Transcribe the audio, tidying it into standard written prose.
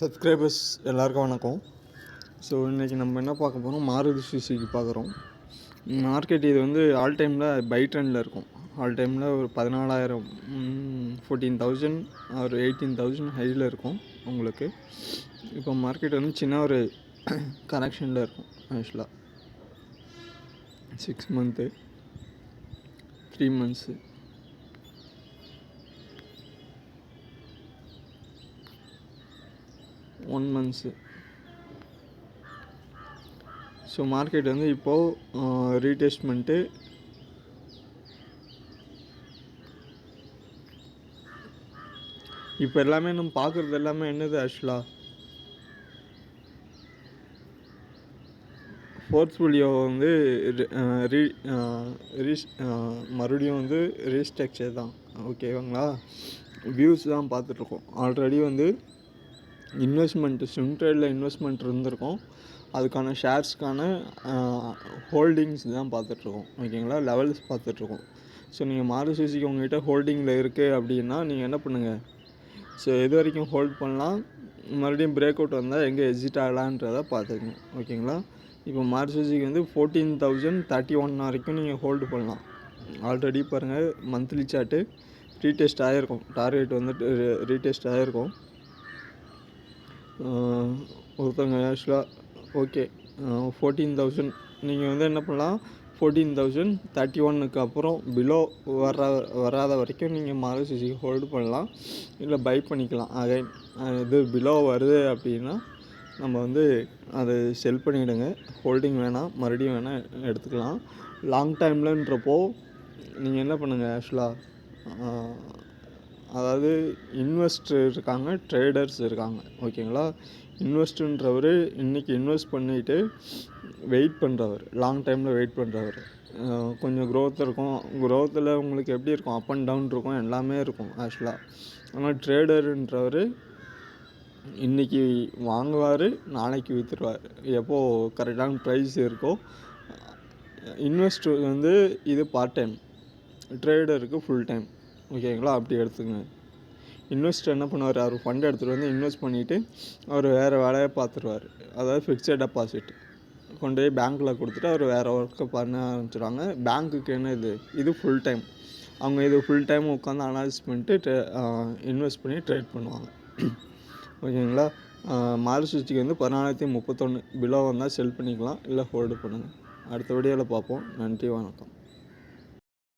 Subscribers எல்லாருக்கும் வணக்கம். So இன்றைக்கி நம்ம என்ன பார்க்க போகிறோம், மாருதி சுசுகி பார்க்குறோம். மார்க்கெட் இது வந்து ஆல் டைமில் பை ட்ரெண்டில் இருக்கும். ஆல் டைமில் ஒரு 14,000 14,000 ஒரு 18,000 ஹையில் இருக்கும் உங்களுக்கு. இப்போ மார்க்கெட் வந்து சின்ன ஒரு கரெக்ஷனில் இருக்கும். ஆக்சுவலாக 6 month 3 months 1 months. So market வந்து இப்போது ரீடெஸ்ட்மெண்ட்டு இப்போ எல்லாமே நம்ம பார்க்குறது எல்லாமே என்னது ஆக்சுவலாக போர்ட்ஃபோலியோ வந்து மறுபடியும் வந்து ரீஸ்ட்ரக்சர் தான். ஓகேவாங்களா, வியூஸ் தான் பார்த்துட்ருக்கோம். ஆல்ரெடி வந்து இன்வெஸ்ட்மெண்ட்டு ஸ்விங் ட்ரேடில் இன்வெஸ்ட்மெண்ட் இருந்திருக்கும். அதுக்கான ஷேர்ஸ்க்கான ஹோல்டிங்ஸ் தான் பார்த்துட்ருக்கோம். ஓகேங்களா, லெவல்ஸ் பார்த்துட்ருக்கோம். ஸோ நீங்கள் மாருதி சுசுகி உங்கள்கிட்ட ஹோல்டிங்கில் இருக்குது அப்படின்னா நீங்கள் என்ன பண்ணுங்கள், ஸோ எது வரைக்கும் ஹோல்ட் பண்ணலாம், மறுபடியும் பிரேக் அவுட் வந்தால் எங்கே எக்ஸிட் ஆகலான்றதை பார்த்துக்கணும். ஓகேங்களா, இப்போ மாருதி சுசுகி வந்து 14,031 வரைக்கும் நீங்கள் ஹோல்டு பண்ணலாம். ஆல்ரெடி பாருங்கள், மந்த்லி சார்ட்டு ரீடெஸ்ட் ஆகிருக்கும். டார்கெட் வந்துட்டு ரீடெஸ்ட் ஆகிருக்கும். ஒருத்தவங்க ஆக்சுவலாக ஓகே 14,000 நீங்கள் வந்து என்ன பண்ணலாம், 14,031 அப்புறம் பிலோ வராத வரைக்கும் நீங்கள் மாருதி சுசுகி ஹோல்டு பண்ணலாம், இல்லை பை பண்ணிக்கலாம். அகைன் இது பிலோ வருது அப்படின்னா நம்ம வந்து அதை செல் பண்ணிவிடுங்க. ஹோல்டிங் வேணாம், மறுபடியும் வேணால் எடுத்துக்கலாம். லாங் டைம்லன்றப்போ நீங்கள் என்ன பண்ணுங்கள், ஆக்சுவலாக அதாவது இன்வெஸ்டர் இருக்காங்க, ட்ரேடர்ஸ் இருக்காங்க. ஓகேங்களா, இன்வெஸ்டர்ன்றவர் இன்றைக்கி இன்வெஸ்ட் பண்ணிவிட்டு வெயிட் பண்ணுறவர், லாங் டைமில் வெயிட் பண்ணுறவர். கொஞ்சம் க்ரோத் இருக்கும். க்ரோத்தில் உங்களுக்கு எப்படி இருக்கும், அப் அண்ட் டவுன் இருக்கும், எல்லாமே இருக்கும் ஆக்சுவலாக. ஆனால் ட்ரேடருன்றவர் இன்றைக்கி வாங்குவார், நாளைக்கு விற்றுருவார், எப்போது கரெக்டான ப்ரைஸ் இருக்கோ. இன்வெஸ்டர் வந்து இது பார்ட் டைம், ட்ரேடருக்கு ஃபுல் டைம். ஓகேங்களா, அப்படி எடுத்துக்கங்க. இன்வெஸ்டர் என்ன பண்ணுவார், அவர் ஃபண்ட் எடுத்துகிட்டு வந்து இன்வெஸ்ட் பண்ணிவிட்டு அவர் வேறு வேலையை பார்த்துருவார். அதாவது ஃபிக்ஸட் டெபாசிட் கொண்டு போய் பேங்க்கில் கொடுத்துட்டு அவர் வேறு ஒர்க்கை பண்ண ஆரம்பிச்சிடுவாங்க. பேங்க்குக்கு என்ன இது ஃபுல் டைம். அவங்க இது ஃபுல் டைம் உட்காந்து அனாலிஸ் பண்ணிட்டு இன்வெஸ்ட் பண்ணி ட்ரேட் பண்ணுவாங்க. ஓகேங்களா, மாருதி சுசுகி வந்து 14,031 பிலோ வந்தால் செல் பண்ணிக்கலாம், இல்லை ஹோல்டு பண்ணுங்கள். அடுத்த வீடியோவில் பார்ப்போம். நன்றி, வணக்கம்.